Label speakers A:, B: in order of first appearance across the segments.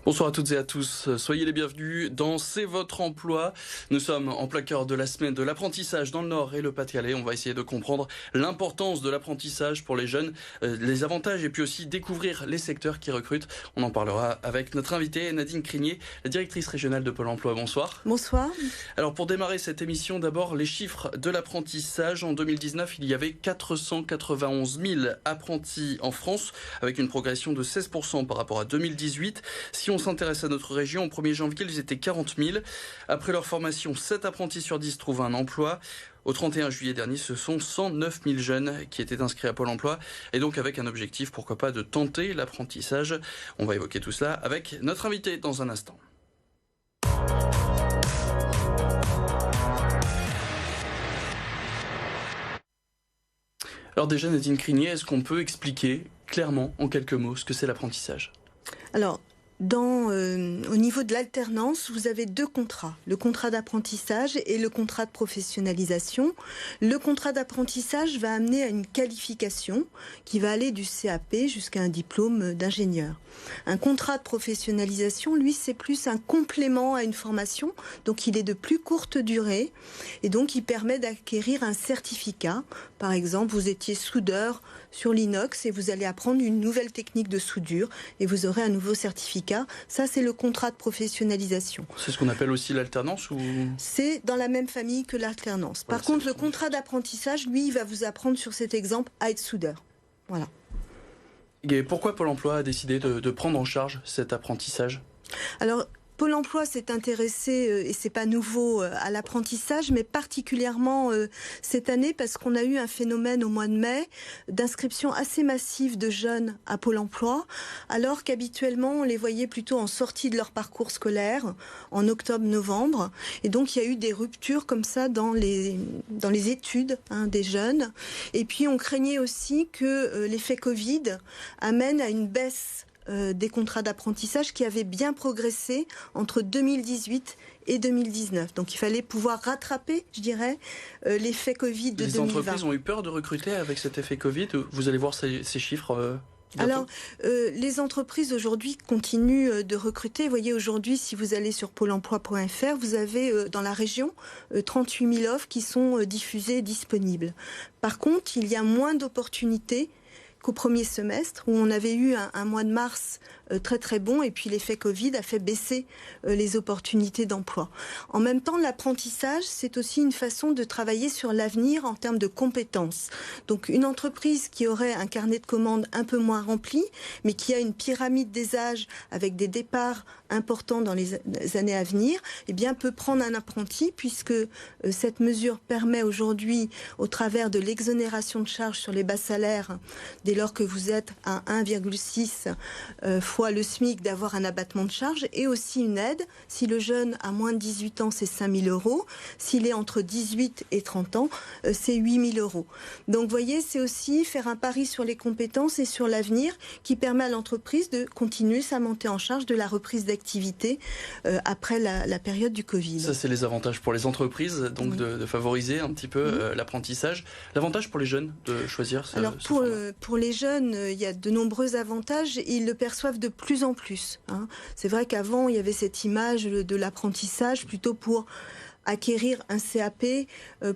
A: Bonsoir à toutes et à tous, soyez les bienvenus dans C'est votre emploi. Nous sommes en plein cœur de la semaine de l'apprentissage dans le Nord et le Pas-de-Calais. On va essayer de comprendre l'importance de l'apprentissage pour les jeunes, les avantages et puis aussi découvrir les secteurs qui recrutent. On en parlera avec notre invitée Nadine Crinier, la directrice régionale de Pôle emploi. Bonsoir.
B: Bonsoir.
A: Alors pour démarrer cette émission, d'abord les chiffres de l'apprentissage. En 2019, il y avait 491 000 apprentis en France avec une progression de 16% par rapport à 2018. Si on s'intéresse à notre région, au 1er janvier, ils étaient 40 000. Après leur formation, 7 apprentis sur 10 trouvent un emploi. Au 31 juillet dernier, ce sont 109 000 jeunes qui étaient inscrits à Pôle emploi et donc avec un objectif, pourquoi pas, de tenter l'apprentissage. On va évoquer tout cela avec notre invité dans un instant. Alors déjà, Nadine Crinier, est-ce qu'on peut expliquer clairement, en quelques mots, ce que c'est l'apprentissage ?
B: Alors, au niveau de l'alternance, vous avez deux contrats. Le contrat d'apprentissage et le contrat de professionnalisation. Le contrat d'apprentissage va amener à une qualification qui va aller du CAP jusqu'à un diplôme d'ingénieur. Un contrat de professionnalisation, lui, c'est plus un complément à une formation. Donc, il est de plus courte durée et donc il permet d'acquérir un certificat. Par exemple, vous étiez soudeur sur l'inox et vous allez apprendre une nouvelle technique de soudure et vous aurez un nouveau certificat. Ça, c'est le contrat de professionnalisation.
A: C'est ce qu'on appelle aussi l'alternance ou...
B: C'est dans la même famille que l'alternance. Par contre, le contrat d'apprentissage, lui, il va vous apprendre sur cet exemple à être soudeur. Voilà.
A: Et pourquoi Pôle emploi a décidé de prendre en charge cet apprentissage ?
B: Alors, Pôle emploi s'est intéressé, et c'est pas nouveau, à l'apprentissage, mais particulièrement cette année parce qu'on a eu un phénomène au mois de mai d'inscription assez massive de jeunes à Pôle emploi, alors qu'habituellement on les voyait plutôt en sortie de leur parcours scolaire, en octobre-novembre. Et donc il y a eu des ruptures comme ça dans les études des jeunes. Et puis on craignait aussi que l'effet Covid amène à une baisse des contrats d'apprentissage qui avaient bien progressé entre 2018 et 2019. Donc il fallait pouvoir rattraper, je dirais, l'effet Covid de 2020.
A: Les entreprises ont eu peur de recruter avec cet effet Covid. Vous allez voir ces chiffres bientôt.
B: Alors, les entreprises aujourd'hui continuent de recruter. Vous voyez, aujourd'hui, si vous allez sur pôle emploi.fr, vous avez dans la région 38 000 offres qui sont diffusées et disponibles. Par contre, il y a moins d'opportunités qu'au premier semestre, où on avait eu un mois de mars très très bon, et puis l'effet Covid a fait baisser les opportunités d'emploi. En même temps, l'apprentissage, c'est aussi une façon de travailler sur l'avenir en termes de compétences. Donc une entreprise qui aurait un carnet de commandes un peu moins rempli, mais qui a une pyramide des âges avec des départs importants dans les années à venir, eh bien peut prendre un apprenti, puisque cette mesure permet aujourd'hui, au travers de l'exonération de charges sur les bas salaires, dès lors que vous êtes à 1,6 fois le SMIC, d'avoir un abattement de charges et aussi une aide. Si le jeune a moins de 18 ans, c'est 5 000 €. S'il est entre 18 et 30 ans, c'est 8 000 €. Donc, vous voyez, c'est aussi faire un pari sur les compétences et sur l'avenir qui permet à l'entreprise de continuer sa montée en charge de la reprise d'activité après la période du Covid.
A: Ça, c'est les avantages pour les entreprises, donc oui, de favoriser un petit peu l'apprentissage. L'avantage pour les jeunes de choisir ce
B: pour les jeunes, il y a de nombreux avantages et ils le perçoivent de plus en plus. C'est vrai qu'avant, il y avait cette image de l'apprentissage plutôt pour acquérir un CAP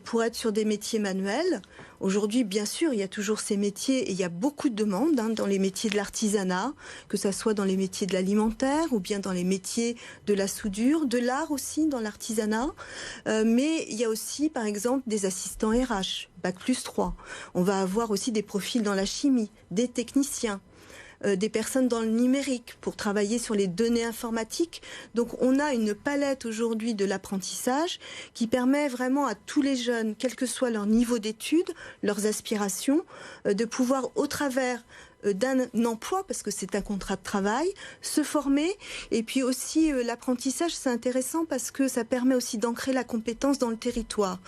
B: pour être sur des métiers manuels. Aujourd'hui, bien sûr, il y a toujours ces métiers et il y a beaucoup de demandes dans les métiers de l'artisanat, que ça soit dans les métiers de l'alimentaire ou bien dans les métiers de la soudure, de l'art aussi dans l'artisanat. Mais il y a aussi, par exemple, des assistants RH, Bac+3. On va avoir aussi des profils dans la chimie, des techniciens. Des personnes dans le numérique pour travailler sur les données informatiques. Donc on a une palette aujourd'hui de l'apprentissage qui permet vraiment à tous les jeunes, quel que soit leur niveau d'études, leurs aspirations, de pouvoir au travers d'un emploi, parce que c'est un contrat de travail, se former. Et puis aussi l'apprentissage, c'est intéressant parce que ça permet aussi d'ancrer la compétence dans le territoire.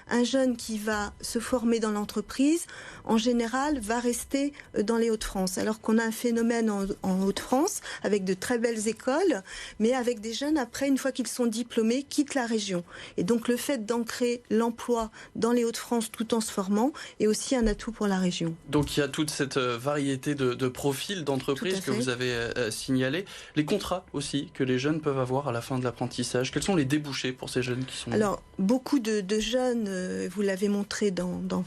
B: Un jeune qui va se former dans l'entreprise, en général, va rester dans les Hauts-de-France. Alors qu'on a un phénomène en Hauts-de-France avec de très belles écoles, mais avec des jeunes, après, une fois qu'ils sont diplômés, quittent la région. Et donc le fait d'ancrer l'emploi dans les Hauts-de-France tout en se formant est aussi un atout pour la région.
A: Donc il y a toute cette variété diversité de profils d'entreprises que vous avez signalés. Les contrats aussi que les jeunes peuvent avoir à la fin de l'apprentissage. Quels sont les débouchés pour ces jeunes qui sont...
B: Alors, beaucoup de jeunes, vous l'avez montré dans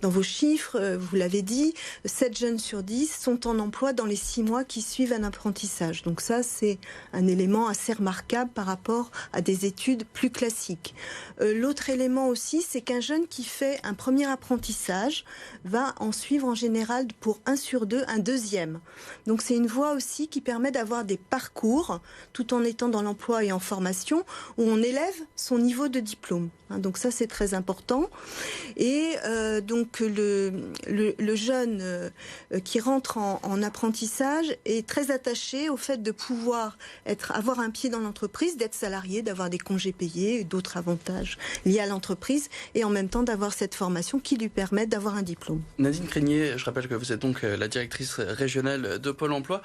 B: vos chiffres, vous l'avez dit, 7 jeunes sur 10 sont en emploi dans les 6 mois qui suivent un apprentissage. Donc ça, c'est un élément assez remarquable par rapport à des études plus classiques. L'autre élément aussi, c'est qu'un jeune qui fait un premier apprentissage va en suivre en général pour 1 sur 2 un deuxième. Donc c'est une voie aussi qui permet d'avoir des parcours tout en étant dans l'emploi et en formation où on élève son niveau de diplôme. Donc ça, c'est très important. Et donc le jeune qui rentre en apprentissage est très attaché au fait de pouvoir avoir un pied dans l'entreprise, d'être salarié, d'avoir des congés payés, d'autres avantages liés à l'entreprise, et en même temps d'avoir cette formation qui lui permet d'avoir un diplôme.
A: Nadine Crégnier, je rappelle que vous êtes donc la directrice régionale de Pôle emploi.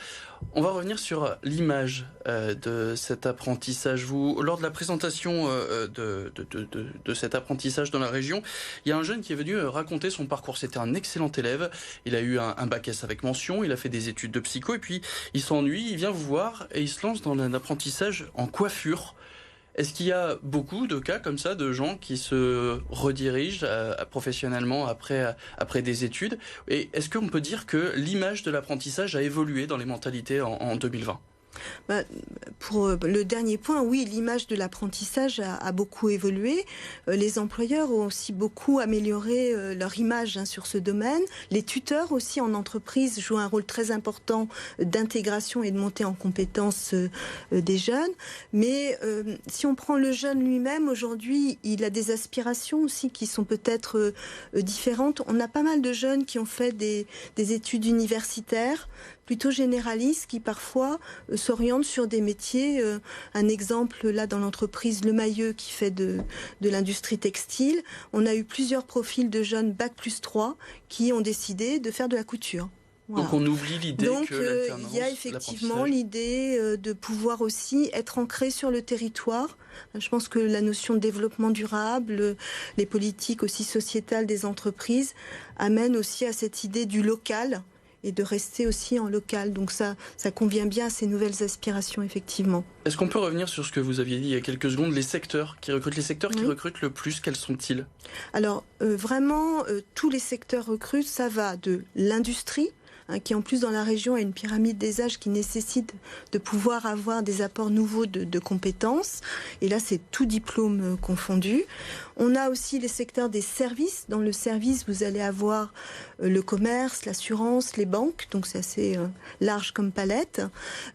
A: On va revenir sur l'image de cet apprentissage. Lors de la présentation de cet apprentissage dans la région, il y a un jeune qui est venu raconter son parcours. C'était un excellent élève. Il a eu un bac S avec mention, il a fait des études de psycho et puis il s'ennuie, il vient vous voir et il se lance dans un apprentissage en coiffure. Est-ce qu'il y a beaucoup de cas comme ça de gens qui se redirigent professionnellement après des études? Et est-ce qu'on peut dire que l'image de l'apprentissage a évolué dans les mentalités en 2020?
B: Pour le dernier point, oui, l'image de l'apprentissage a beaucoup évolué. Les employeurs ont aussi beaucoup amélioré leur image sur ce domaine. Les tuteurs aussi en entreprise jouent un rôle très important d'intégration et de montée en compétences des jeunes. Mais si on prend le jeune lui-même, aujourd'hui, il a des aspirations aussi qui sont peut-être différentes. On a pas mal de jeunes qui ont fait des études universitaires plutôt généralistes qui parfois s'orientent sur des métiers. Un exemple là dans l'entreprise Le Mailleux qui fait de l'industrie textile. On a eu plusieurs profils de jeunes Bac+3 qui ont décidé de faire de la couture. Voilà.
A: Donc on oublie l'idée que l'alternance,
B: il y a effectivement l'idée de pouvoir aussi être ancré sur le territoire. Je pense que la notion de développement durable, les politiques aussi sociétales des entreprises amènent aussi à cette idée du local et de rester aussi en local. Donc ça convient bien à ces nouvelles aspirations, effectivement.
A: Est-ce qu'on peut revenir sur ce que vous aviez dit il y a quelques secondes, les secteurs qui recrutent le plus, quels sont-ils?
B: Alors, vraiment, tous les secteurs recrutent, ça va de l'industrie, qui en plus dans la région a une pyramide des âges qui nécessite de pouvoir avoir des apports nouveaux de compétences. Et là, c'est tout diplôme confondu. On a aussi les secteurs des services. Dans le service, vous allez avoir le commerce, l'assurance, les banques. Donc c'est assez large comme palette.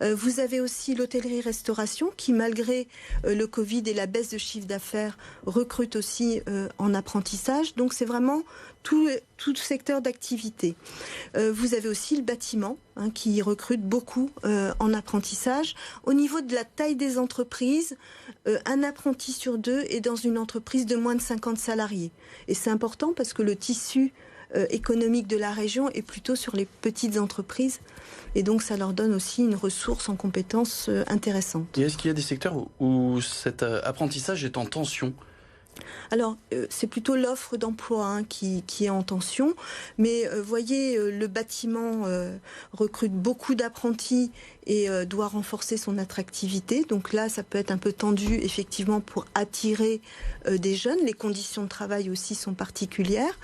B: Vous avez aussi l'hôtellerie-restauration qui, malgré le Covid et la baisse de chiffre d'affaires, recrute aussi en apprentissage. Donc c'est vraiment tout secteur d'activité. Vous avez aussi le bâtiment qui recrute beaucoup en apprentissage. Au niveau de la taille des entreprises, un apprenti sur 2 est dans une entreprise de moins de 50 salariés. Et c'est important parce que le tissu économique de la région est plutôt sur les petites entreprises. Et donc ça leur donne aussi une ressource en compétences intéressante.
A: Et est-ce qu'il y a des secteurs où cet apprentissage est en tension ?
B: Alors, c'est plutôt l'offre d'emploi qui est en tension. Mais voyez, le bâtiment recrute beaucoup d'apprentis et doit renforcer son attractivité. Donc là, ça peut être un peu tendu, effectivement, pour attirer des jeunes. Les conditions de travail aussi sont particulières.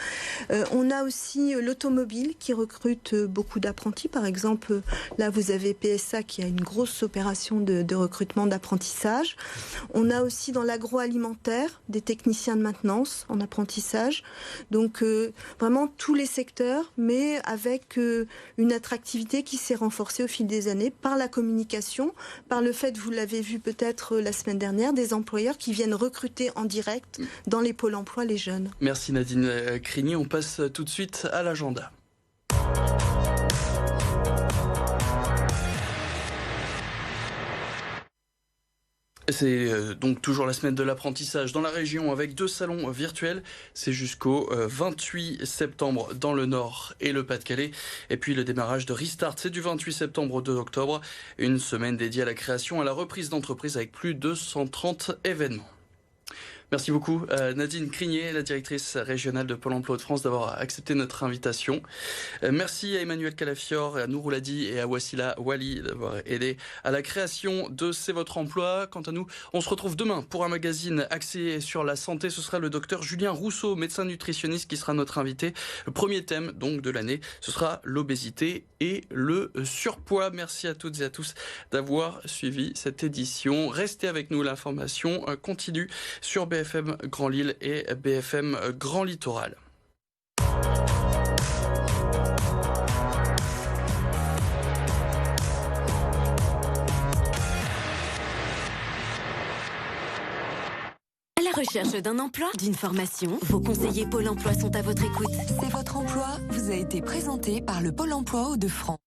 B: On a aussi l'automobile qui recrute beaucoup d'apprentis. Par exemple, là, vous avez PSA qui a une grosse opération de recrutement d'apprentissage. On a aussi dans l'agroalimentaire des techniciens de maintenance en apprentissage. Donc, vraiment tous les secteurs, mais avec une attractivité qui s'est renforcée au fil des années par la communication, par le fait, vous l'avez vu peut-être la semaine dernière, des employeurs qui viennent recruter en direct dans les pôles emploi les jeunes.
A: Merci Nadine Crégnier. On passe tout de suite à l'agenda. C'est donc toujours la semaine de l'apprentissage dans la région avec 2 salons virtuels. C'est jusqu'au 28 septembre dans le Nord et le Pas-de-Calais. Et puis le démarrage de Restart, c'est du 28 septembre au 2 octobre. Une semaine dédiée à la création et à la reprise d'entreprise avec plus de 130 événements. Merci beaucoup Nadine Crigné, la directrice régionale de Pôle emploi de France, d'avoir accepté notre invitation. Merci à Emmanuel Calafior, à Nour Ouladi et à Wassila Wali d'avoir aidé à la création de C'est votre emploi. Quant à nous, on se retrouve demain pour un magazine axé sur la santé. Ce sera le docteur Julien Rousseau, médecin nutritionniste, qui sera notre invité. Le premier thème donc de l'année, ce sera l'obésité et le surpoids. Merci à toutes et à tous d'avoir suivi cette édition. Restez avec nous, l'information continue sur BFM Grand Lille et BFM Grand Littoral.
C: À la recherche d'un emploi, d'une formation, vos conseillers Pôle emploi sont à votre écoute.
D: C'est votre emploi vous a été présenté par le Pôle emploi Hauts-de-France.